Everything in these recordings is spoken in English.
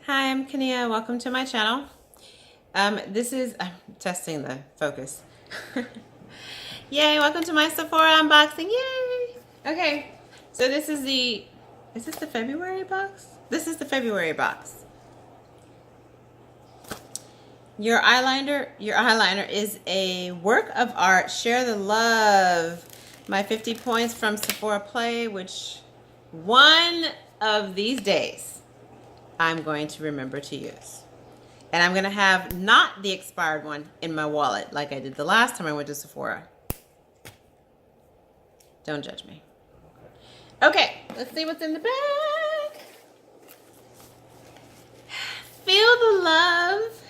Hi, I'm Kania. Welcome to my channel. I'm testing the focus. Yay, welcome to my Sephora unboxing. Yay! Okay, so is this the February box? This is the February box. Your eyeliner is a work of art. Share the love. My 50 points from Sephora Play, which one of these days I'm going to remember to use. And I'm going to have not the expired one in my wallet like I did the last time I went to Sephora. Don't judge me. Okay, let's see what's in the bag. Feel the love.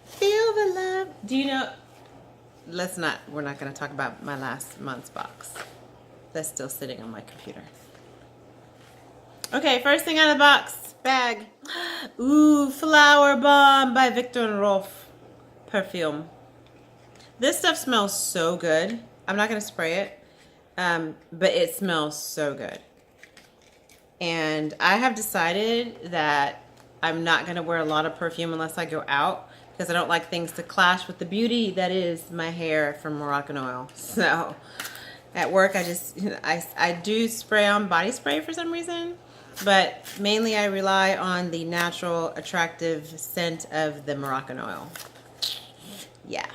Feel the love. Do you know, we're not going to talk about my last month's box. That's still sitting on my computer. Okay, first thing out of the box, bag. Ooh, Flower Bomb by Viktor and Rolf perfume. This stuff smells so good. I'm not going to spray it, but it smells so good. And I have decided that I'm not going to wear a lot of perfume unless I go out because I don't like things to clash with the beauty that is my hair from Moroccan oil. So at work, I do spray on body spray for some reason. But mainly I rely on the natural, attractive scent of the Moroccan oil. Yeah.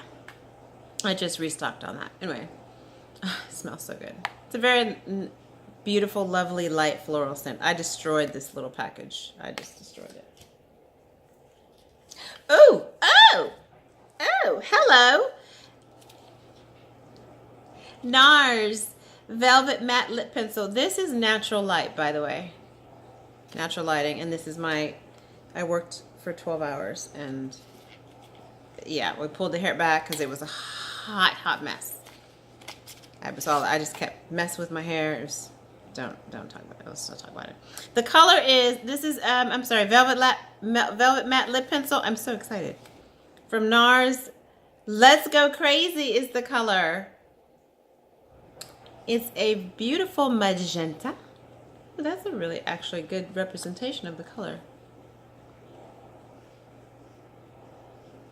I just restocked on that. Anyway, it smells so good. It's a very beautiful, lovely, light floral scent. I destroyed this little package. I just destroyed it. Oh, hello. NARS Velvet Matte Lip Pencil. This is natural light, by the way. Natural lighting, and this is I worked for 12 hours, and yeah, we pulled the hair back because it was a hot mess. I just kept messing with my hair. It was, don't talk about it. Let's not talk about it. The color is, I'm sorry, Velvet Matte Lip Pencil. I'm so excited. From NARS, Let's Go Crazy is the color. It's a beautiful magenta. That's a really actually good representation of the color.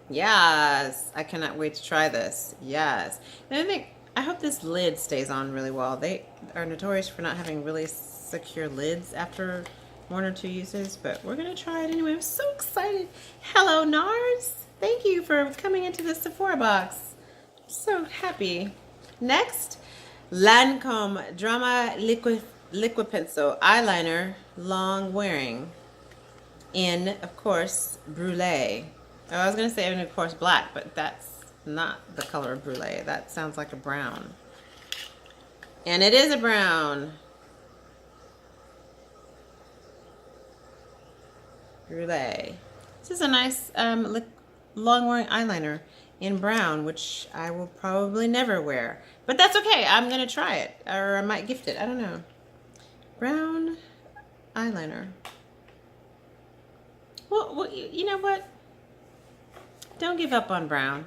Yes, I cannot wait to try this. Yes. And I hope this lid stays on really well. They are notorious for not having really secure lids after 1 or 2 uses, but we're going to try it anyway. I'm so excited. Hello, NARS. Thank you for coming into the Sephora box. I'm so happy. Next, Lancome Drama Liquid Pencil Eyeliner Long Wearing in, of course, Brulee. Oh, I was going to say, of course, black, but that's not the color of Brulee. That sounds like a brown. And it is a brown. Brulee. This is a nice long-wearing eyeliner in brown, which I will probably never wear. But that's okay. I'm going to try it. Or I might gift it. I don't know. Brown eyeliner. Well, you know what? Don't give up on brown.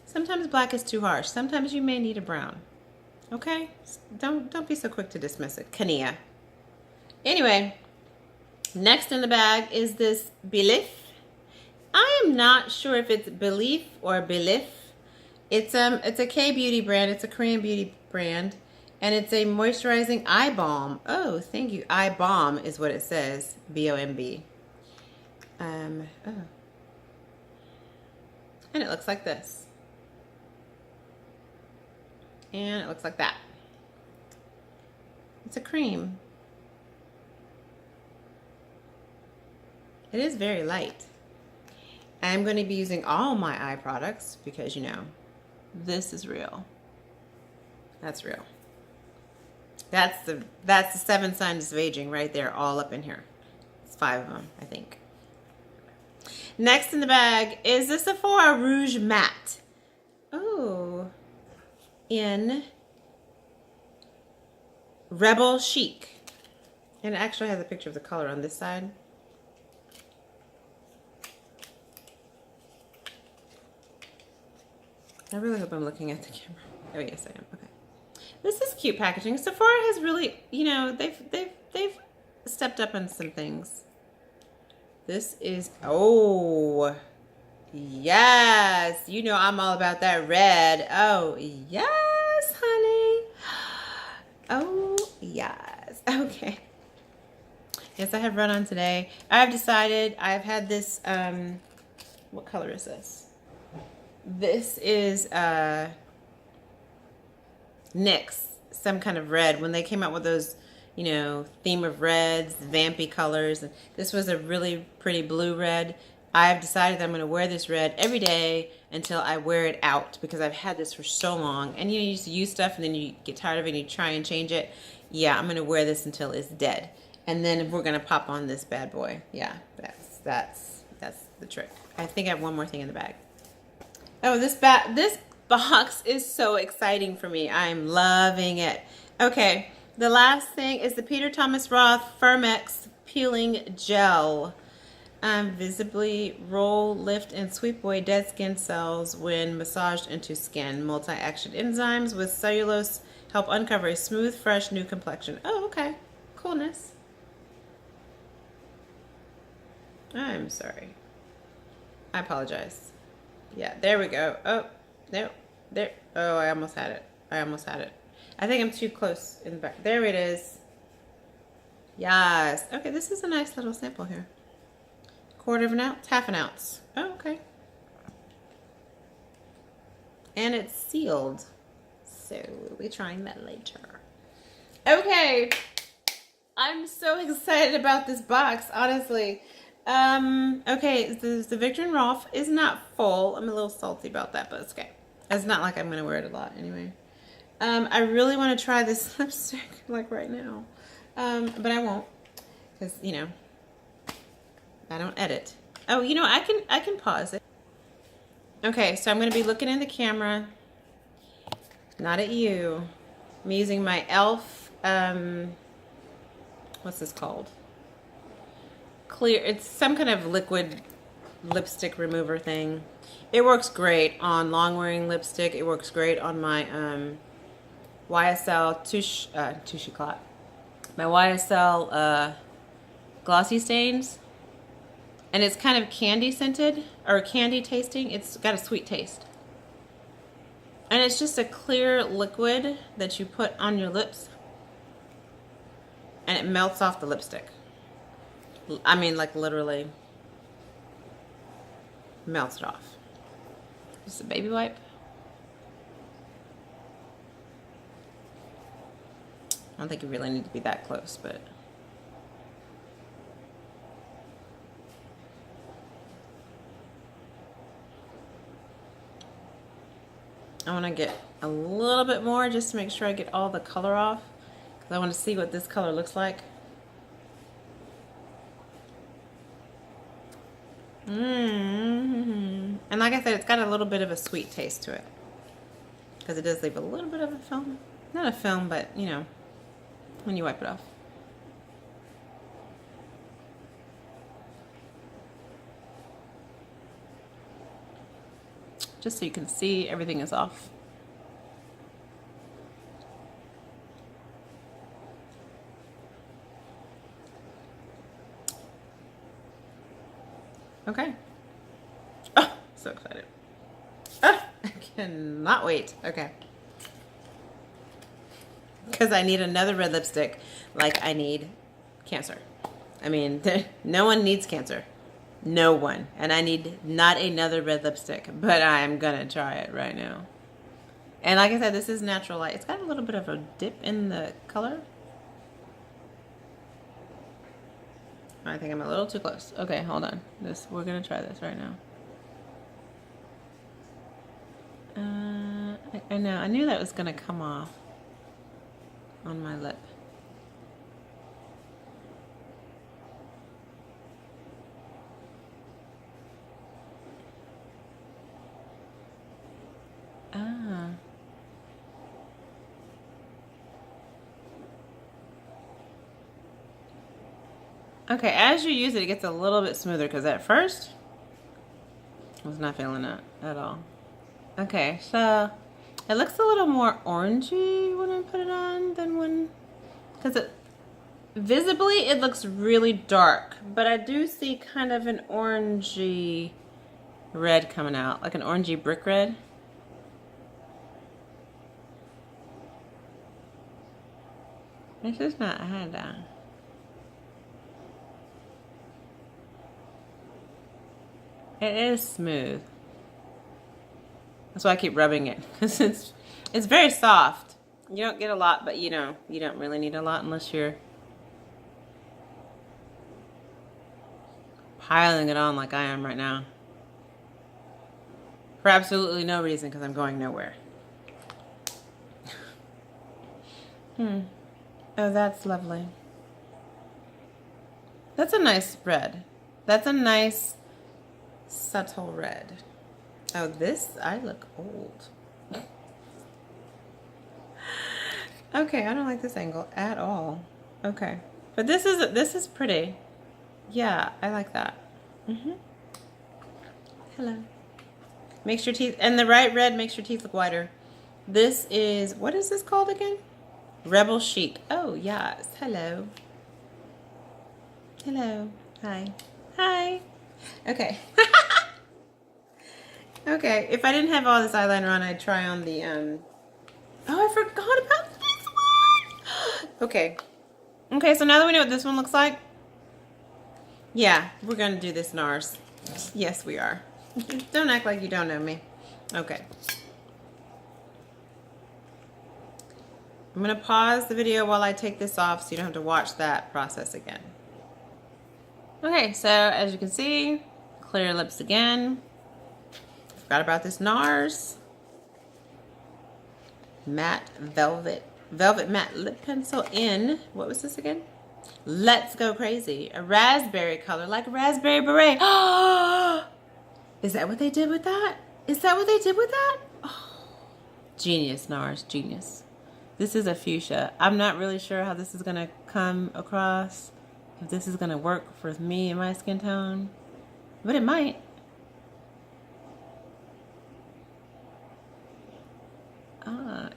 Sometimes black is too harsh. Sometimes you may need a brown. Okay? Don't be so quick to dismiss it. Kania. Anyway, next in the bag is this Belif. I am not sure if it's Belif or Belif. It's a K-beauty brand. It's a Korean beauty brand. And it's a moisturizing eye balm. Oh, thank you. Eye balm is what it says. B-O-M-B. And it looks like this. And it looks like that. It's a cream. It is very light. I'm going to be using all my eye products because, you know, this is real. That's real. That's the 7 signs of aging right there, all up in here. It's 5 of them, I think. Next in the bag is the Sephora Rouge Matte. Oh, in Rebel Chic. And it actually has a picture of the color on this side. I really hope I'm looking at the camera. Oh, yes, I am. Okay. This is cute packaging. Sephora has really, you know, they've stepped up on some things. This is, oh, yes. You know I'm all about that red. Oh, yes, honey. Oh, yes. Okay. Yes, I have run on today. I've decided, I've had this, what color is this? This is NYX, some kind of red. When they came out with those, you know, theme of reds, vampy colors. This was a really pretty blue red. I've decided that I'm going to wear this red every day until I wear it out because I've had this for so long. And you know, you just use stuff and then you get tired of it and you try and change it. Yeah, I'm going to wear this until it's dead. And then we're going to pop on this bad boy. Yeah, that's the trick. I think I have one more thing in the bag. Oh, this box is so exciting for me. I'm loving it. Okay, the last thing is the Peter Thomas Roth Firmex Peeling Gel. Visibly roll, lift, and sweep away dead skin cells when massaged into skin. Multi-action enzymes with cellulose help uncover a smooth, fresh, new complexion. Oh, okay. Coolness. I'm sorry. I apologize. Yeah, there we go. Oh, no, there. Oh, I almost had it. I almost had it. I think I'm too close in the back. There it is. Yes. Okay, this is a nice little sample here. Quarter of an ounce, half an ounce. Oh, okay. And it's sealed. So we'll be trying that later. Okay. I'm so excited about this box, honestly. Okay, the Victor & Rolf is not full. I'm a little salty about that, but it's okay. It's not like I'm going to wear it a lot anyway. I really want to try this lipstick, like right now. But I won't, because, you know, I don't edit. Oh, you know, I can pause it. Okay, so I'm going to be looking in the camera, not at you. I'm using my e.l.f., what's this called? Clear, it's some kind of liquid lipstick remover thing. It works great on long wearing lipstick. It works great on my YSL Touche Éclat. My YSL glossy stains. And it's kind of candy scented or candy tasting. It's got a sweet taste. And it's just a clear liquid that you put on your lips and it melts off the lipstick. I mean, like literally melts it off. Just a baby wipe. I don't think you really need to be that close, but I want to get a little bit more just to make sure I get all the color off, because I want to see what this color looks like. And like I said, it's got a little bit of a sweet taste to it, because it does leave a little bit of a film. Not a film, but you know, when you wipe it off. Just so you can see everything is off. Okay. Oh, so excited. Oh, I cannot wait. Okay. Because I need another red lipstick like I need cancer. I mean, no one needs cancer. No one. And I need not another red lipstick, but I'm gonna try it right now. And like I said, this is natural light. It's got a little bit of a dip in the color. I think I'm a little too close. Okay, hold on. We're gonna try this right now. I know. I knew that was gonna come off on my lip. Ah. Okay, as you use it, it gets a little bit smoother, because at first I was not feeling it at all. Okay, so it looks a little more orangey when I put it on than when, because visibly it looks really dark, but I do see kind of an orangey red coming out, like an orangey brick red. This is not highlight. It is smooth. That's why I keep rubbing it, because it's very soft. You don't get a lot, but you know, you don't really need a lot unless you're piling it on like I am right now. For absolutely no reason, because I'm going nowhere. Oh, that's lovely. That's a nice red. That's a nice subtle red. Oh, this, I look old. Okay, I don't like this angle at all. Okay, but this is pretty. Yeah, I like that. Hello. Makes your teeth, and the right red makes your teeth look whiter. This is, what is this called again? Rebel Chic. Oh, yes. Hello. Hello. Hi. Hi. Okay. Okay, if I didn't have all this eyeliner on, I'd try on the, oh, I forgot about this one. Okay. Okay, so now that we know what this one looks like, yeah, we're going to do this NARS. Yes, we are. Don't act like you don't know me. Okay. I'm going to pause the video while I take this off so you don't have to watch that process again. Okay, so as you can see, clear lips again. Forgot about this NARS matte velvet matte lip pencil in, what was this again? Let's Go Crazy. A raspberry color, like a raspberry beret. Is that what they did with that? Is that what they did with that? Oh, genius, NARS, genius. This is a fuchsia. I'm not really sure how this is going to come across, if this is going to work for me and my skin tone, but it might.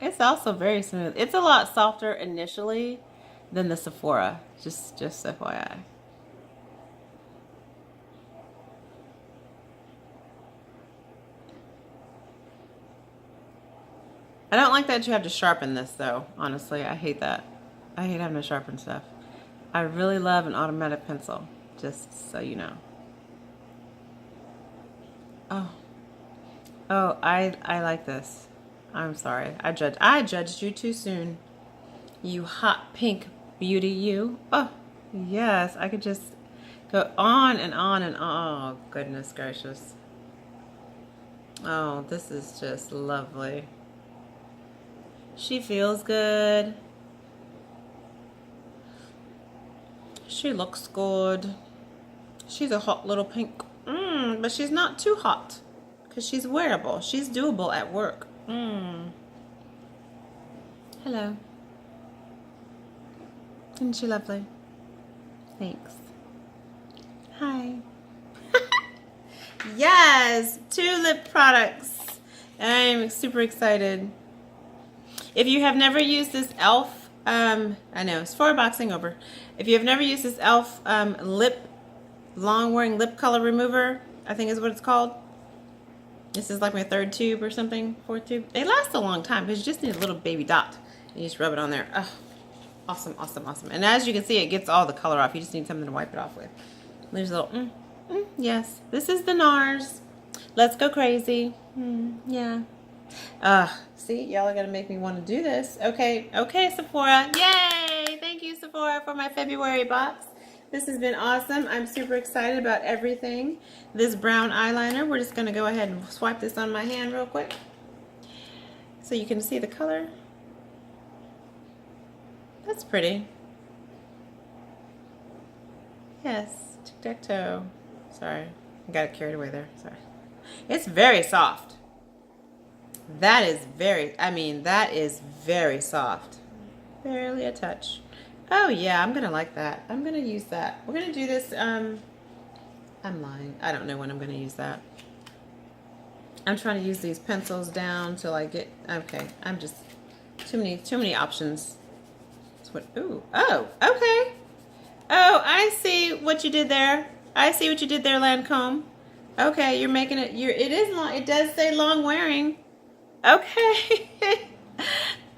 It's also very smooth. It's a lot softer initially than the Sephora, just FYI. I don't like that you have to sharpen this though, honestly. I hate that. I hate having to sharpen stuff. I really love an automatic pencil, just so you know. Oh, I like this. I'm sorry. I judged you too soon. You hot pink beauty, you. Oh, yes. I could just go on and on and on. Oh, goodness gracious. Oh, this is just lovely. She feels good. She looks good. She's a hot little pink. But she's not too hot because she's wearable. She's doable at work. Hello. Isn't she lovely? Thanks. Hi. Yes, 2 lip products. I'm super excited. If you have never used this e.l.f., I know, it's for boxing over. If you have never used this e.l.f. Long wearing lip color remover, I think is what it's called. This is like my 3rd tube or something, 4th tube. They last a long time because you just need a little baby dot. You just rub it on there. Oh, awesome, awesome, awesome. And as you can see, it gets all the color off. You just need something to wipe it off with. There's a little, yes. This is the NARS. Let's Go Crazy. Yeah. See, y'all are gonna make me want to do this. Okay, Sephora. Yay! Thank you, Sephora, for my February box. This has been awesome. I'm super excited about everything. This brown eyeliner, we're just gonna go ahead and swipe this on my hand real quick so you can see the color. That's pretty. Yes, tic-tac-toe. Sorry, I got carried away there. Sorry. It's very soft. That is very soft. Barely a touch. Oh yeah, I'm gonna like that. I'm gonna use that. We're gonna do this, I'm lying. I don't know when I'm gonna use that. I'm trying to use these pencils down till I get, okay, I'm just, too many options. That's what, ooh, oh, okay. Oh, I see what you did there. I see what you did there, Lancome. Okay, you're making it. It is long. It does say long wearing. Okay.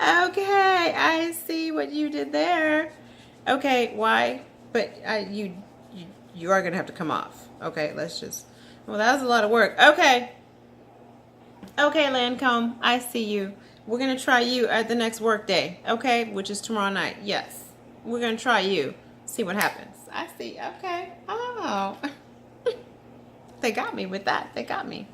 Okay, I see what you did there. Okay, why? But you are gonna have to come off. Okay, let's just. Well, that was a lot of work. Okay. Okay, Lancome, I see you. We're gonna try you at the next work day. Okay, which is tomorrow night. Yes, we're gonna try you. See what happens. I see. Okay. Oh. They got me with that. They got me.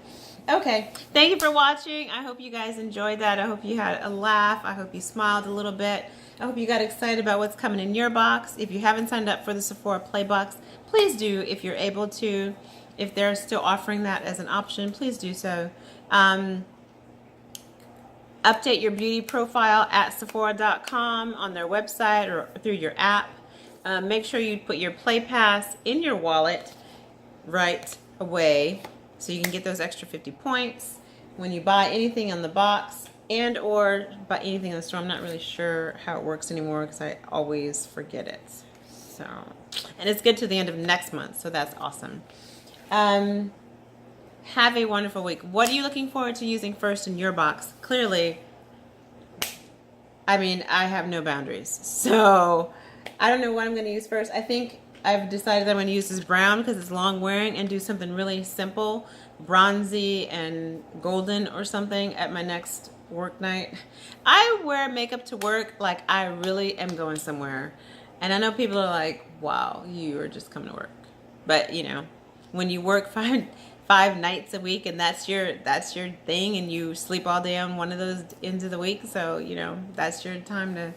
Okay. Thank you for watching. I hope you guys enjoyed that. I hope you had a laugh. I hope you smiled a little bit. I hope you got excited about what's coming in your box. If you haven't signed up for the Sephora Play Box, please do if you're able to. If they're still offering that as an option, please do so. Update your beauty profile at Sephora.com on their website or through your app. Make sure you put your Play Pass in your wallet right away so you can get those extra 50 points when you buy anything on the box and or buy anything in the store. I'm not really sure how it works anymore because I always forget it. So, and it's good to the end of next month, so that's awesome. Have a wonderful week. What are you looking forward to using first in your box? Clearly, I mean, I have no boundaries. So I don't know what I'm going to use first. I think I've decided that I'm going to use this brown because it's long wearing and do something really simple, bronzy and golden or something at my next work night. I wear makeup to work like I really am going somewhere. And I know people are like, wow, you are just coming to work. But, you know, when you work five nights a week and that's your thing and you sleep all day on one of those ends of the week, so you know that's your time to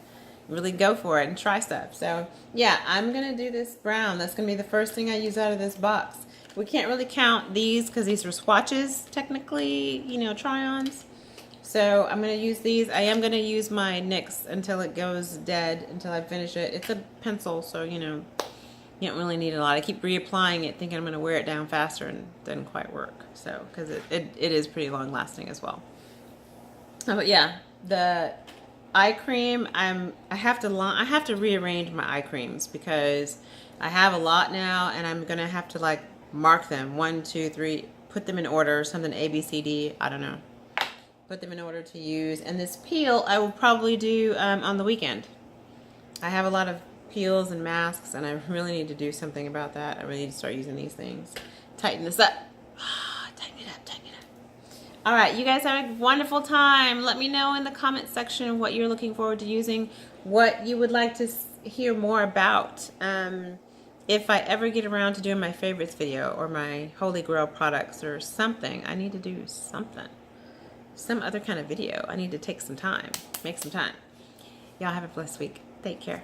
really go for it and try stuff. So yeah, I'm gonna do this brown. That's gonna be the first thing I use out of this box. We can't really count these because these are swatches technically, you know, try-ons. So I'm gonna use these. I am gonna use my NYX until it goes dead, until I finish it. It's a pencil, so you know you don't really need a lot. I keep reapplying it thinking I'm going to wear it down faster and it doesn't quite work. So, because it is pretty long lasting as well. But yeah, the eye cream, I have to rearrange my eye creams because I have a lot now and I'm going to have to like mark them 1, 2, 3, put them in order, something A, B, C, D, I don't know. Put them in order to use. And this peel I will probably do on the weekend. I have a lot of peels and masks and I really need to do something about that. I really need to start using these things. Tighten this up. Tighten it up, tighten it up. Alright, you guys have a wonderful time. Let me know in the comment section what you're looking forward to using, what you would like to hear more about. If I ever get around to doing my favorites video or my Holy Grail products or something, I need to do something. Some other kind of video. I need to take some time. Make some time. Y'all have a blessed week. Take care.